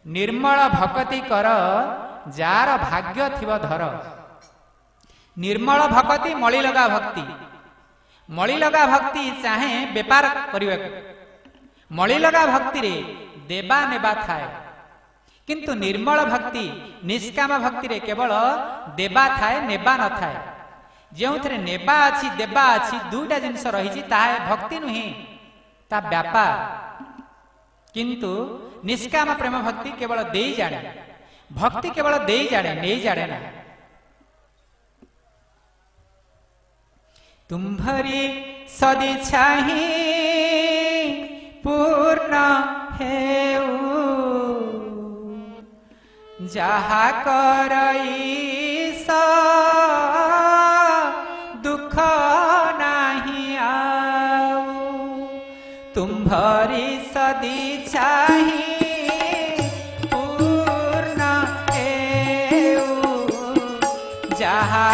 निर्मल भक्ति कर जार भाग्य थिव धर। निर्मल भक्ति मळी लगा भक्ति, मळी लगा भक्ति चाहे बेपार करने, मळी लगा भक्ति रे देबा नेबा थाए, किंतु निर्मल भक्ति निष्काम भक्ति रे केवल देबा थाए नेबा न थाए। जो नेबा अच्छी देबा अच्छी दुईटा जिनस रही भक्ति नुहे ता व्यापार, किंतु निष्काम प्रेम भक्ति केवल दे जाने, भक्ति केवल दे जाने नहीं जाने ना। तुम्हारी सदिच्छा ही पूर्ण हेउ, जहा करईस दुख नहीं आऊ। तुम्हारी सदिच्छा ही पूर्ण हेउ, जहा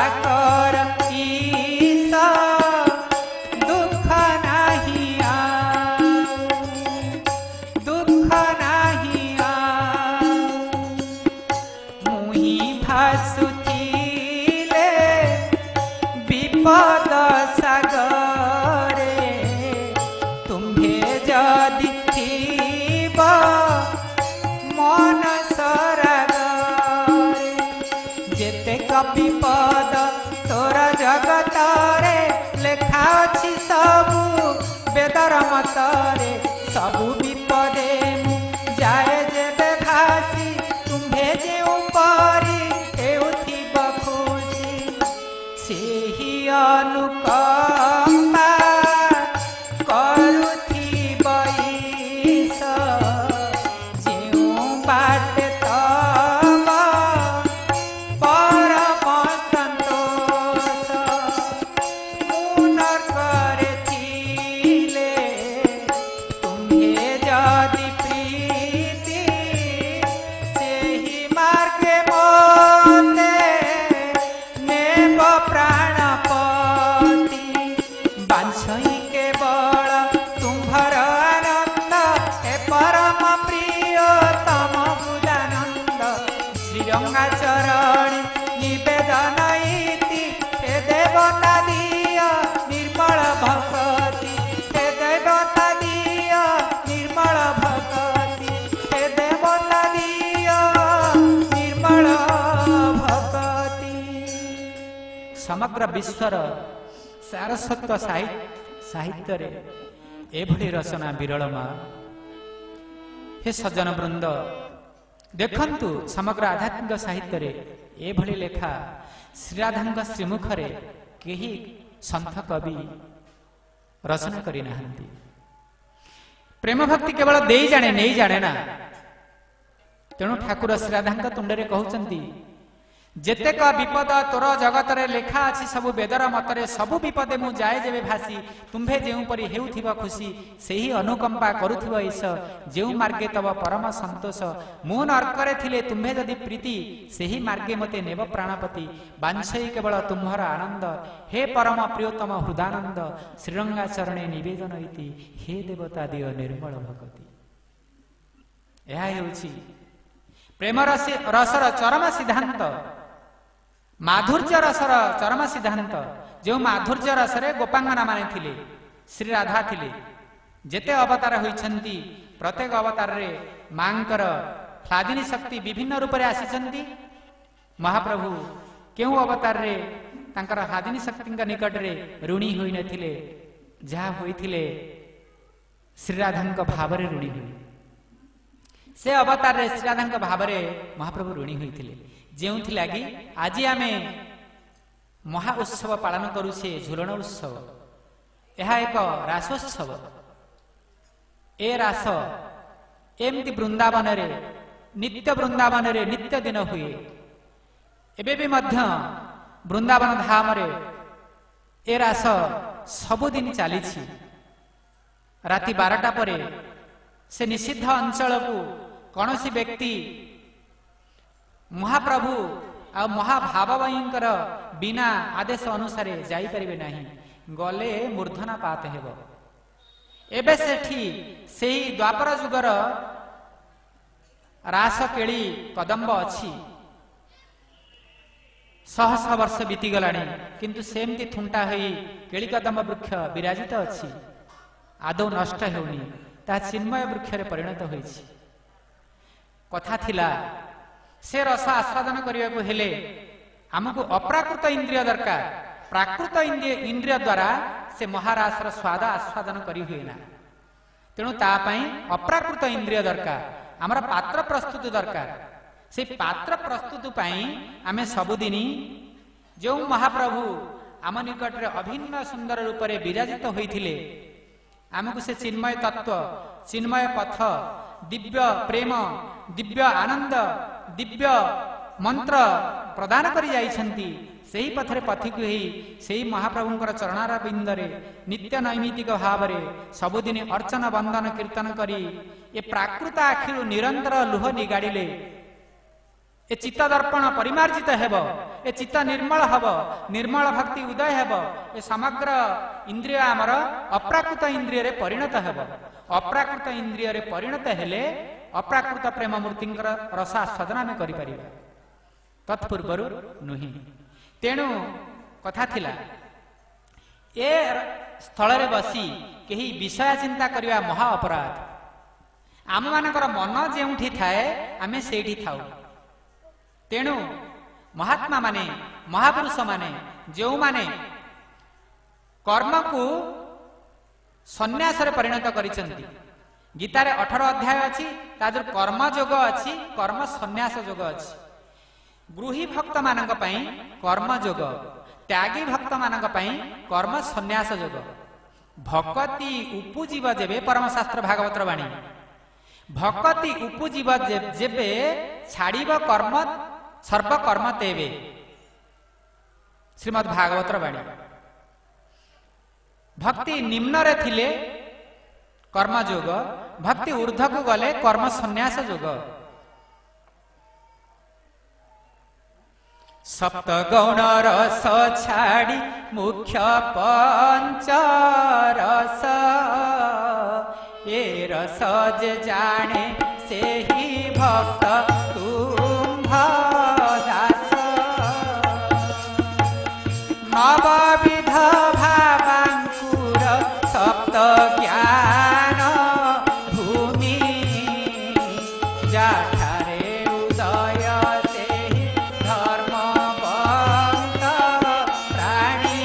पद सागरे तुम्हें जदि थीब मन सरागरे, जेते कपि पद तोर जगतरे लेखा अछि सबु वेदर मतरे। सबु विपदे जाए जेबे भासी, तुम्हें जेउ परी हेउथिब खुशी, सेही अनुकंपा करुथिब ईश। जेउ बाटे तब परम संतोष, पुनर् करे थिले तुम्हें जदि प्रीति, सेही मार्गे मोते नेब प्राणपति। बांछई केवल तुम्हार आनंद, हे परम प्रिय तम बुदानंद। श्रीरंगा चरण निवेदन इति, हे देवता दिय निर्मल भक्ति, हे देवता दिय निर्मल भक्ति, हे देवता दिय निर्मल भक्ति। समग्र विश्वर सारस्वत साहित्य रे एभली रचना विरलमा। हे सज्जन वृंद देखंतु, समग्र आध्यात्मिक साहित्य रे एभली लेखा श्रीराधांग श्रीमुख रे केही संत कवि रचना करि नाहंती। प्रेम भक्ति केवल दे जाने नहीं जाने ना। तेणु ठाकुर श्रीराधांग तुंडरे कहउचंती, जेतेक विपद तोर जगत रे लेखा अछि सबु वेदर मतरे, सबु विपदे मु जाए जेबे भासी, तुम्भे जेउ परि हेउथिब खुशी, सेही अनुकंपा करुथिब ईश। जेउ मार्गे तब परम संतोष, मु नरकरे थिले तुम्भे जदि प्रीति, सेही मार्गे मते नेब प्राणपति। बांछई केवल तुम्हार आनंद, हे परम प्रियतम हृदानंद। श्रीरंगा चरणे निवेदन इति, हे देवता दिय निर्मल भक्ति। यह हेउछि प्रेम रसर चरम सिद्धांत, माधुर्य रसर चरम सिद्धांत। जो माधुर्य रसरे गोपांगना माने थिले, श्री राधा थिले। जेते अवतार होइछंती, प्रत्येक अवतार रे मांकर ह्लादिनी शक्ति विभिन्न रूप रे आसीछंती। महाप्रभु केउ अवतार रे तांकर ह्लादिनी शक्ति निकट रे ऋणी होई नथिले, जहा होइथिले श्री राधांक भाव रे ऋणी होई। से अवतार रे श्रीराधांक भाव रे महाप्रभु ऋणी होइथिले। जेउथि लागि आज आमे महा उत्सव पालन करूछे, झुलन उत्सव। यह एक रासोत्सव। ए रास एमती वृंदावन रे नित्य वृंदावन रे नित्य दिन हुए। एबे भी मध्य वृंदावन धाम रे ए रास सबुदिन चली। राति 12टा परे से निषिद्ध अंचल को कौन सी व्यक्ति महाप्रभु आ महाभावयींकर बिना आदेश अनुसार जाई परिबे नाही, गले मूर्धना पात हेब। एबे सेठी सेही द्वापर जुगर रास केली कदम्ब अच्छी शह शह वर्ष बीतीगला किंतु सेमती थुंटा होई केली कदम्ब वृक्ष विराजित अच्छी आदौ नष्ट होनी ता चिन्मय वृक्ष रे परिणत होईछि। कथा थिला से रस आस्वादन करने को हेले आमको अप्राकृत इंद्रिय दरकार, प्राकृत इंद्रिय द्वारा से महारासर स्वाद आस्वादन करी हुए ना। तेणु तापाई अप्राकृत इंद्रिय दरकार, आमर पात्र प्रस्तुत दरकार। से पात्र प्रस्तुत पाई आमे सबुदिन जो महाप्रभु आम निकट रे अभिन्न सुंदर रूप रे विराजित होइथिले आमको से चिन्मय तत्व, चिन्मय पथ, दिव्य प्रेम, दिव्य आनंद, दिव्य मंत्र प्रदान करी जाइछंती। सेही पथरे पथिक ही सेही महाप्रभुंकर चरणार बिंदरे नित्य नैमितिक भाव रे सबुदिन अर्चन बंदन कीर्तन करी ए प्राकृत आखिरु निरंतर लुह निगाड़िले ए चित्त दर्पण परिमार्जित हेब, ए चित्त निर्मल हब, निर्मल भक्ति उदय हेब। ए समग्र इंद्रिय आमर अप्राकृत इंद्रिय रे परिणत हेब। अप्राकृत इंद्रिय रे परिणत हेले अप्राकृत प्रेम मूर्तिंकर रसास्वादन आमे करि परिबा, तत्पूर्वरु नुहि। तेणु कथा थिला ए स्थल रे बसी केही विषय चिंता करिवा महा अपराध। आम मानकर मन जेउठी थाए आमे सेठी थाउ। तेणु महात्मा माने, महापुरुष माने जो माने कर्म को सन्यास रे परिणत करिसंती। गीतारे 18 अध्याय अछि, तादर कर्म योग अछि, कर्म सन्यास योग अछि। गृही भक्त मानक पई कर्म योग, त्यागी भक्त मानक पई कर्म सन्यास योग। भक्ति उपजीव जेबे परम शास्त्र भागवत वाणी, भक्ति उपजीव जेबे छाड़ीब कर्म सर्व कर्म तेवे, श्रीमद् भागवत वाणी। भक्ति निम्न रे थिले कर्म योग, भक्ति ऊर्ध्व को गले कर्म सन्यास योग। सप्त गौण रस छाड़ी मुख्य पंच रस, ये रस जे जाने से ही भक्त तुम्भ दास। नवविध भावांकुर सप्त ज्ञान भूमि, जाठारे उदय से धर्मवंत प्राणी।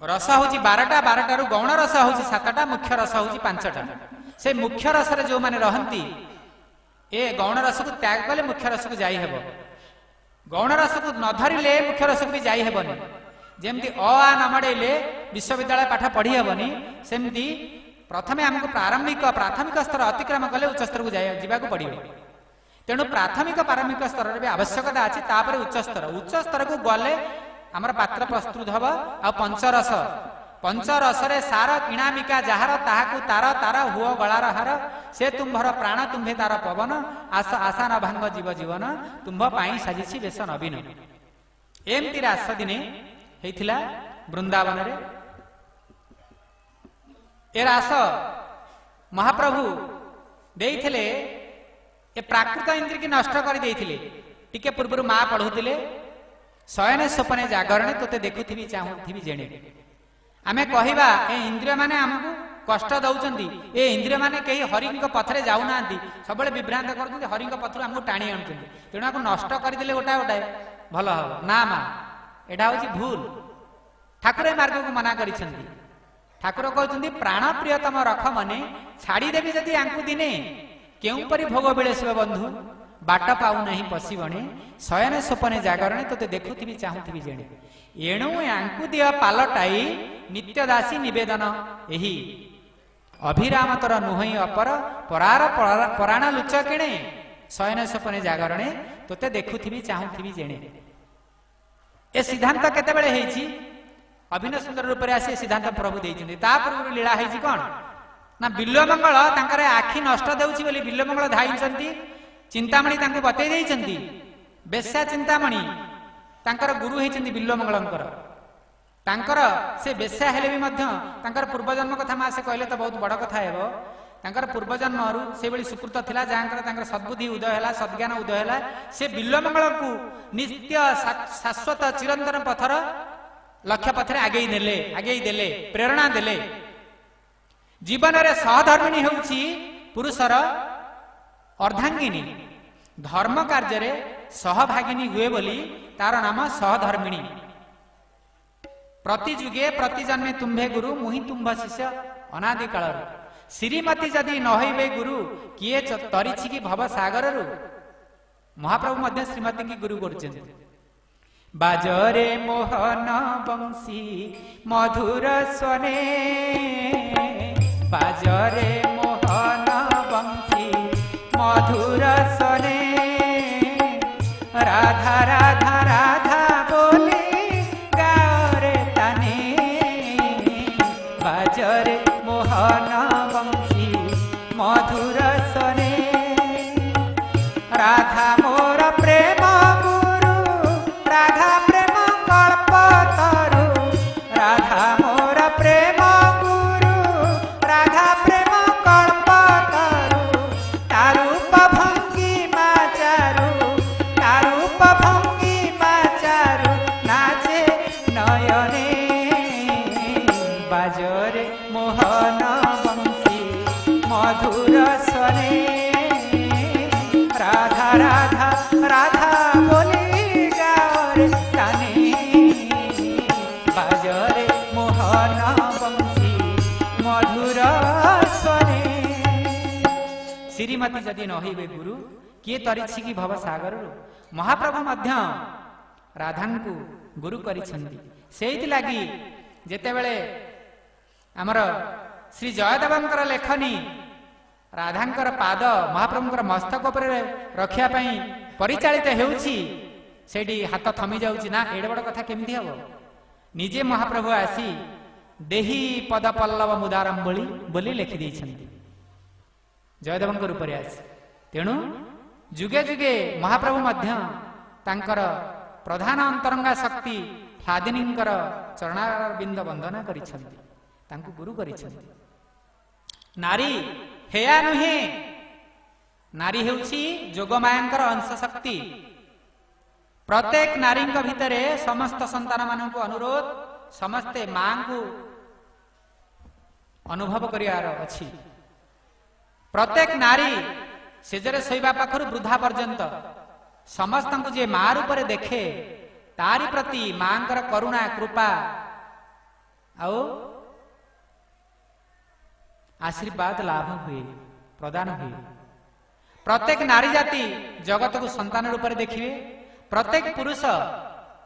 रस होची 12टा, 12टारू गौण रस होची 7टा, मुख्य रस होची 5टा। से मुख्य रस रे जो माने रहंती ए गौण रस को त्याग कले मुख्य रस को जाई हेबो। गौण रस को न धरिले मुख्य रस को भी जाई हेबनी। जेमती अ आ न मडेले विश्वविद्यालय पाठ पढ़ी हेबनी, सेमती प्रथमे हमको प्राथमिक स्तर अतिक्रम कले उच्च स्तर को जाइबा को पड़िबो। तेणु प्राथमिक प्रारंभिक स्तर रे भी आवश्यकता अछि, तापरे उच्च स्तर को गले हमर पात्र प्रस्तुत हबो। आ पंचरस, पंचरस रे सार किणामिका जहार ताहाकु तार तार हुओ गलार हार, से तुम्भर प्राण तुम्भे तार पवन, आशा आशा न भांग जीव जीवन, तुम्भ पाई साजिछि बेश नवीन। एमती रास दिने हेइथिला वृंदावन रे। ए रास महाप्रभु देइथिले ए प्राकृत इंद्रिय की नष्ट कर देइथिले। टिके पूर्व माँ पढ़ुथिले, शयने स्वप्ने जागरणे तोते देखुथिबि चाहुथिबि जेणे। आमे कहिबा ए इंद्रिय माने हमकु कष्ट दउचंदी, ए इंद्रिय माने केही हरिंक पथरे जाउ नांती, सबले विभ्रांत करथुंती, हरिंक पथरु हमकु टाणी आणुचंदी। तेणु आकु नष्ट करि देले गोटाए गोटाए भलो हबो ना। मा एटा होची भूल। ठाकुर ए मार्ग को मना करिसंती। ठाकुर कहउचंदी प्राण प्रियतम रख मने, छाड़ी देबी जदि आंकु दिने केउ परि भोग बिलेसिब बंधु, बाट पाउ नहीं पसिबणे, शयने स्वप्ने जागरणे तोते देखुथिबि चाहुथिबि जेणे। एणु आंकु दिया पालटाई नित्य दासी निवेदन एही अभिराम तर नुहई अपर, परार पराण लुचकिणे, शयने स्वप्ने जागरणे तोते देखुथिबि चाहुथिबि जेणे। ए सिद्धांत केतेबेले हेछि? अभिनय सुंदर रूप रे आसी सिद्धांत प्रभु देइछन्ति। ता पूर्व लीला हेछि कोन ना, बिल्वमंगल तांकर आखि नष्ट देउछि बोली बिल्वमंगल धाइछन्ति। चिंतामणि तांको बतै देइछन्ति। बेश्या चिंतामणि तांकर गुरु हेइछन्ति बिल्वमंगलंकर। तांकर से बेश्या हेले भी मध्य तांकर पूर्वजन्म कथा माँ से कहले तो बहुत बड़ कथा हेबो तांकर पूर्वजन्म से बड़ी सुकृत थिला जहाँकर तांकर सद्बुद्धि उदय हैला सद्ज्ञान उदय हैला से बिल्वमंगल को नित्य शाश्वत चिरंतन पथर लक्ष्य पथरे आगे देले प्रेरणा देले जीवन रे सहधर्मिणी होउछि पुरुषर अर्धांगिनी धर्म कार्य रे सहभागिनी हुए बोली तार नाम सहधर्मिणी प्रति जुगे प्रति जन्मे तुम्भे गुरु मुहि तुम्भ शिष्य अनादि काल श्रीमती जदि न होइबे गुरु किए तरिछि कि भव सागर रु महाप्रभु मध्य श्रीमती की गुरु करछन बाजरे मोहन बंशी मधुर स्वने बाजरे मोहन बंशी मधुर स्वने राधा राधा राधा बोली गारे तने बाजरे मोहन बंशी मधुर स्वने राधा मोर प्रेम गुरु राधा प्रेम कल्पतरु राधा मोर प्रेम गुरु राधा प्रेम कल्पतरु तारूप भंगी माचारु तारूप भंगी माचारु नाचे नयने बाजरे मोहन बंशी मधुर स्वने राधा राधा राधा बोली गारे ताने बाजरे मोहन बंशी मधुर स्वने श्रीमती जदि न होइबे गुरु किए तरिछि कि भव सागर महाप्रभु मध्य राधा को गुरु करिछन्ति सेइति लागि जेतेबेले आमर श्री जयदेवंकर लेखनी राधांकर पाद महाप्रभुंकर मस्तक उपर रखिया पई परिचालित हेउछि सेठी हाथ थमी जाउछि ना एडे बड़ कथा केमिति हबो निजे महाप्रभु आसी देही पद पल्लव मुदारम बोली लिखि दैछन्ति जयदेवंकर उपर आसी तेणु जुगे जुगे महाप्रभु मध्य तांकर प्रधान अंतरंगा शक्ति फादिनींकर चरणारविंद वंदना करिछन्ति तांकु गुरु करिछन्ति नारी हेया नुहे नारी हेउछि जोगमायांकर अंश शक्ति प्रत्येक नारी भितरे समस्त संतान मानक अनुरोध समस्ते मां को अनुभव करियार अछि प्रत्येक नारी सेजरे शोइबा पाखरु वृद्धा पर्यंत समस्त को जे मां रूप देखे तारी प्रति मांकर करुणा कृपा आउ आशीर्वाद लाभ हुए प्रदान हुए प्रत्येक नारी जाति जगत को संतान रूप देखिए प्रत्येक पुरुष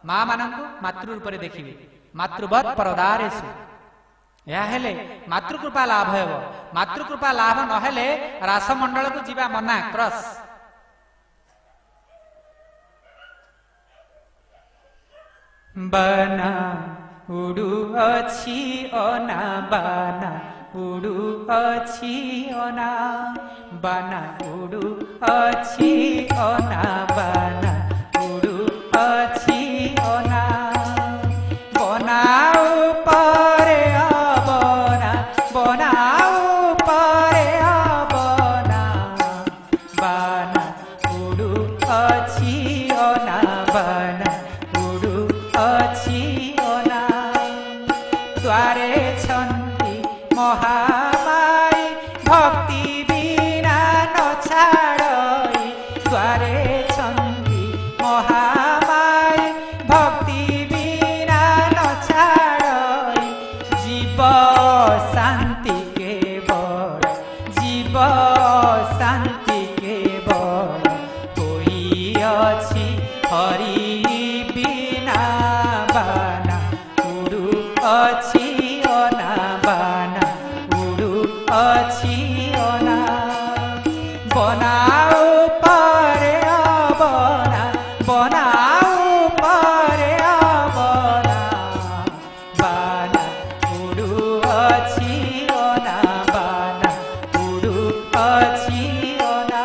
मां मानक मातृ रूप देखिए मातृवत परदारेषु या हेले मातृकृपा लाभ हेबो मातृकृपा लाभ न हेले रासमंडल को जीवा मना क्रस बना उडु अछि अना बाना उडु अछि अना बाना उडु अछि अना बाना उडु अछि अना बनाउ परे अबना बनाउ परे अबना बाना उडु अछि अना बाना उडु अछि अना द्वारे छन्ति महामाई भक्ति बिना न छाड़ई द्वारे छन्ति महामाई भक्ति बिना न छाड़ई जीव शांति केवल जीव शांति केवल कोई अछि हरि बिना बाना उडु अछि अना बाना उडु अछि अना बनाउ परे अबना बनाउ परे अबना बाना उडु अछि अना बाना उडु अछि अना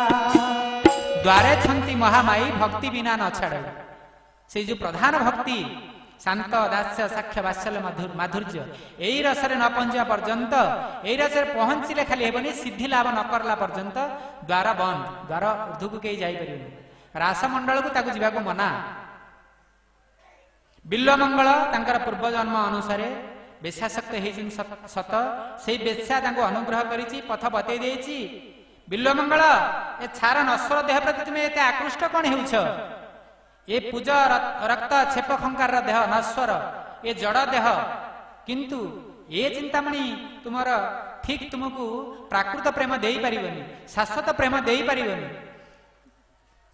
द्वारे छन्ति महामाई भक्ति बिना न छाड़ से जो प्रधान भक्ति शांत दास्य साक्ष्य वात्सल्य माधुर्य यही रसरे न पहुंचा पर्यंत यही रसरे पहुंचले खाली हेबनी सिद्धि लाभ न करला पर्यंत द्वार बंद द्वार ऊर्ध्व को कहीं जाई परिबनी रासमंडल को ताकू जीवा को मना बिल्वमंगल तांकर पूर्व जन्म अनुसार बेशाशक्त हेजिन सत से बेशा तांको अनुग्रह करिछि पथ बतई देछि बिल्वमंगल ए छार नश्वर देह प्रति तुम एते आकृष्ट कौन हेउछ ये पूज रक्त छेप खंकार देह नश्वर ये जड़ देह किंतु ये चिंतामणि तुमर ठीक तुमको प्राकृत प्रेम देई परिबनी शाश्वत प्रेम देई परिबनी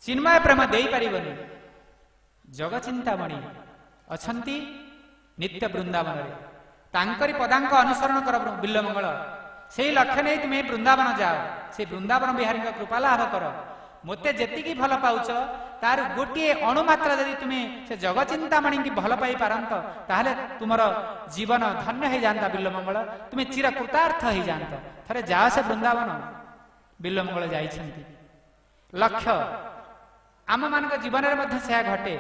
चिन्मय प्रेम देई परिबनी जग चिंतामणि अछंती नित्य वृंदावन रे तांकरी पदांक अनुसरण कर बिल्वमंगल से लक्ष्य नहीं तुम्हें वृंदावन जाओ से वृंदावन बिहारी कृपा लाभ कर मते जेतिकी भल पाउछ तार गोटे अणुमात्रा यदि तुम्हें से जग चिंतामणि की भल पाई पारंत ताहले तुमर जीवन धन्य हो जाता बिल्वमंगल तुम्हें चिर कृतार्थ हो जाता थरे जाओ से वृंदावन बिल्वमंगल जाइछंती लक्ष्य आम मान जीवन में से घटे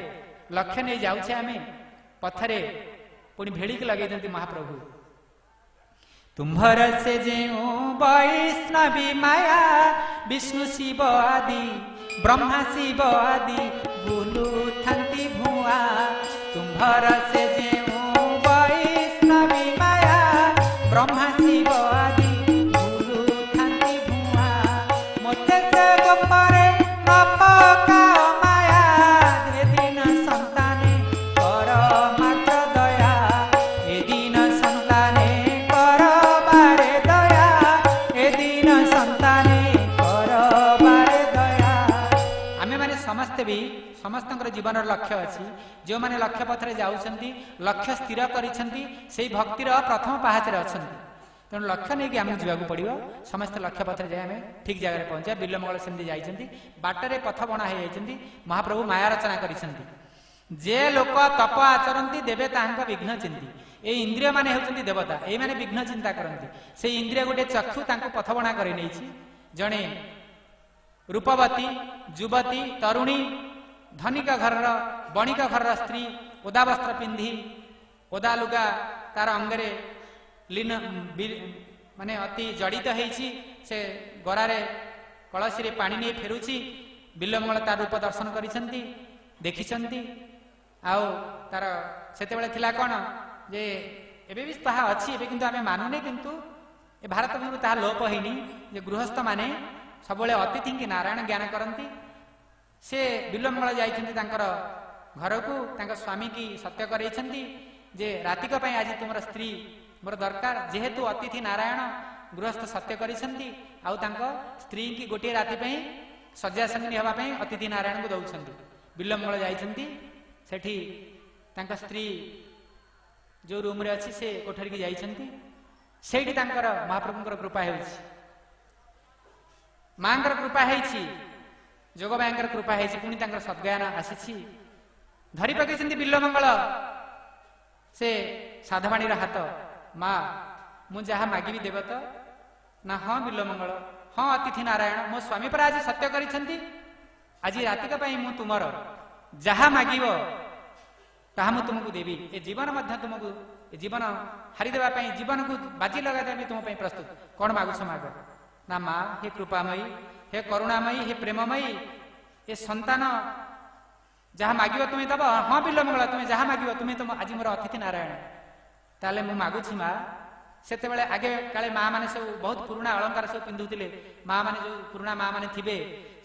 लक्ष्य नहीं जाऊे आम पथरे पुणी भेड़िक लगे महाप्रभु तुम्भर से जो वैष्णवी माया विष्णु शिव आदि ब्रह्मा शिव आदि बुलू थांती भुआ तुम्भर से जो वैष्णवी माया ब्रह्मा शिव आदि बुलू थांती भुआ मोते से गोपरे नपका माया दे दिन संताने कर मात्र दया ए दिन संताने कर बारे दया ए दिन संताने कर बारे दया आमे माने समस्ते भी समस्त जीवन लक्ष्य अच्छी जो माने लक्ष्य पथरे जाउछंती लक्ष्य स्थिर करिछंती सेही भक्तिर प्रथम पाहाचरे अछंती तेणु लक्ष्य नहीं कि आमको जावाक पड़ो समस्त लक्ष्य पथरे जाए आम ठीक जगह पहुंचा बिल्वमंगल सेमती जाइछंती बाटरे पथ बणा हो जाइछंती महाप्रभु माया रचना करिछंती जे लोक तप आचरती देवे ताहांक विघ्न चिंती ए इंद्रिय माने होउछंती देवता एई माने विघ्न चिंता करती से इंद्रिय गोटे चक्षु तांको पथ बणा करि नैछि जणे रूपवती युवती तरुणी धनिक घर बणिक घर स्त्री ओदा वस्त्र पिंधि ओदा लुगा तार अंगरे लीन माने अति जड़ित होइछि से गरारे कलसी रे पानी नहीं फेरुछि बिल्वमंगल तार रूप दर्शन करिसंती देखिसंती आउ तार सेते बेले थिला कोन जे एबे भी ताहा अछि एबे किंतु आमे मानुने किंतु ए भारत में ताहा लोप होइनी जे गृहस्थ माने सबले अतिथि की नारायण ज्ञान करती से बिल्वमंगल जाइछंती तांकर घर को तांकर स्वामी की सत्य करैछंती जे रातिक पई आज तुमर स्त्री मोर दरकार जेहेतु अतिथि नारायण गृहस्थ सत्य करिछंती आउ तांको स्त्री की गोटे राति पई सज्जा संगिनी हवा पई अतिथि नारायण को दउछंती बिल्वमंगल जाइछंती सेठी तांका स्त्री जो रूम रे अछि से कोठरी की जाइछंती सेठी तांकर महाप्रभुंकर कृपा हेउछि मांकर कृपा हेछि जोग बैंकर कृपा हेछि पुणी तांकर सद्ज्ञान आसीछि धरी पकेछंती बिल्वमंगल से साधवाणीर हाथ माँ मु जहा मागिबी देव तो ना हाँ बिल्वमंगल हाँ अतिथि नारायण मो स्वामी पर आज सत्य करिछंती आज रातिक पई मु तुमर जहा मागिब ताहा मु तुमको देवी ए जीवन मध्य तुमको ए जीवन हारी देबा पई जीवन को बाजी लगा देबी तुम पई प्रस्तुत कोन मागुछ माग ना माँ हे कृपामयी हे करुणामयी हे प्रेममयी ए संतान जहा मागिब तुम्हें दब हाँ बिल्वमंगल तुम्हें जहा मागिब तुम्हें तुम आज मोर अतिथि नारायण ताले मु मागुछि माँ सेते बेले आगे काले माँ माने सब बहुत पुराना अलंकार सब पिंधुतिले माँ माने जो पुराना माँ माने थिबे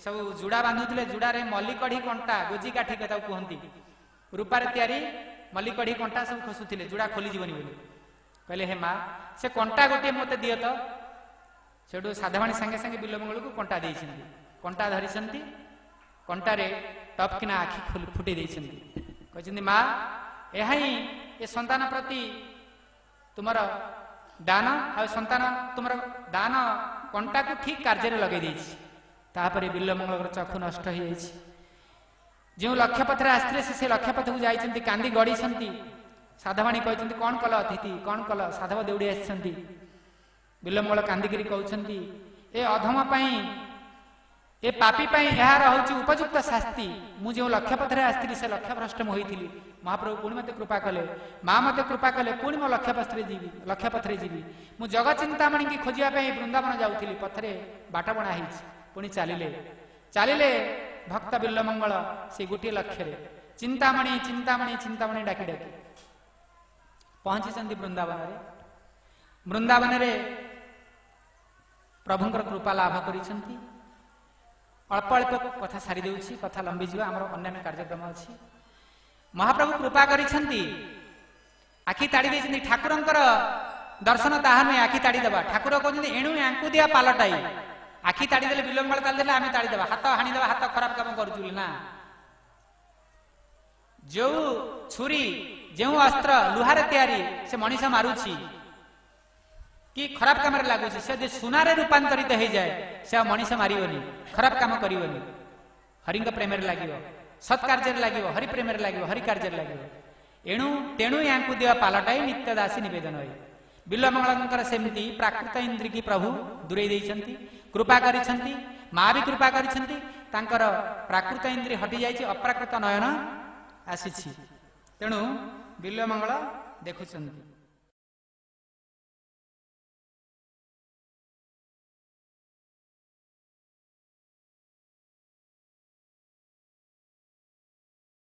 सब जुड़ा बांधुतिले जुड़ा रे मल्लिकढ़ी कंटा गोजी काठी कथा कहंती रूपारे तयारी मल्लिकढ़ी कंटा सब खसुतिले जुड़ा खोली जीवनी बोली कहले हे माँ से कंटा गोटे मते दियो तो सेडू साधवाणी संगे संगे बिल्वमंगल को कंटा देइछंती कंटा धरिछंती कंटारे टपकिना आखि फुटी देइछंती कहछंती माँ एहाई ए संतान प्रति तुमर दान आ संतान तुमर दान कंटा को ठीक कार्य लगे देछि तापरे बिल्वमंगल चक्षु नष्ट हो जाइछि जो लक्ष्यपथरे आस्ते से लक्ष्यपथ को जाइछंती कांदी गड़ीछंती साधवाणी कहछंती कोन कल अतिथि कोन कल साधव दौड़ी आछंती बिल्वमंगल कांदिगिरी कहछंती ए अधम पई ए पापी यार हूँ उपयुक्त शास्ति मु जो लक्ष्य पथरे आसती से लक्ष्य भ्रष्ट होती महाप्रभु पुणी मत कृपा कले माँ मत कृपा कले पुणी मो लक्ष्य पथरे जीवी मु जगत चिंतामणि की खोजापी वृंदावन जाऊली पथरे बाट बणा पुणी चलिले चलिले भक्त बिल्लमंगल से गोटे लक्ष्य चिंतामणि चिंतामणि चिंतामणि डाकी डाकी पहुंची वृंदावन वृंदावन प्रभुंकर कृपा लाभ करिसेंती अल्प अल्प कथा सारी देउछि कथा लंबी जीवा हमर अन्य कार्यक्रम अछि महाप्रभु कृपा करिसेंती आखि ताड़ी देइसेंती ठाकुरंकर दर्शन ताहा नुहे आखि ताड़ी देबा ठाकुर कहउछन्ती एणु यांकु दिया पालटाई आखि ताड़ी देले बिलंबळ ताली देले आमे ताड़ी देबा हाथ हाणी देबा हाथ खराब काम करूचुली ना जो छुरी जो अस्त्र लुहार तैयारी से मनीष मारुछि कि खराब काम लगुच से सुनारे रूपांतरित हो जाए से मनीष मारिबनी खराब काम करिवनी हरि प्रेम लगे सत्कार्य लगे हरि प्रेम लगे हरि कार्य लगे एणु तेणु या दिवा पालटाई नित्यदासी निवेदन है बिल्लमंगल सेमती प्राकृत इंद्री की प्रभु दूरे देइछंती कृपा करिछंती माँ भी कृपा करिछंती तांकर प्राकृत इंद्री हटि जाइछि अप्राकृत नयन आसीछि तेणु बिल्लमंगल देखुछंती।